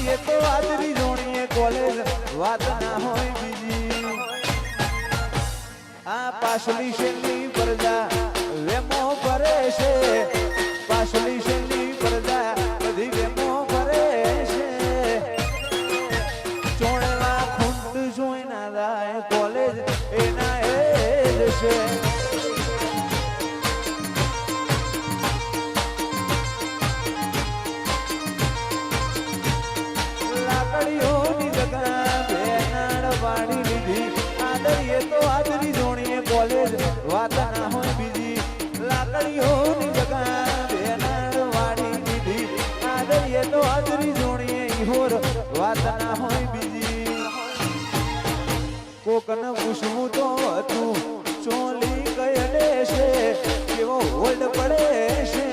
લાકડીએ તો હાજરી જોણીએ કોલેજ વાત ના હોય બીજી આ પાછલી શેરની પરદા વેમો ભરે છે પાછલી શેરની પરદા બધી વેમો ભરે છે ચોણવા ખૂંટ જોઈ ના જાય કોલેજ એના એ જ છે લાકડીઓની જગા બેનાડ વાળી લીધી આદરીએ તો હાજરી જોણીએ કોલેજ વાત ના હોય બીજી લાકડીઓની જગા બેનાડ વાળી લીધી આદરીએ તો હાજરી જોણીએ ઈહોર વાત ના હોય બીજી કોકન પૂછવું તો હતું ચોલી કયડે છે કેવો હોલ્ડ પડે છે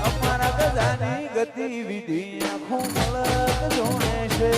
અમારા ગજાની ગતિવિધિ આખું મલક જોણે છે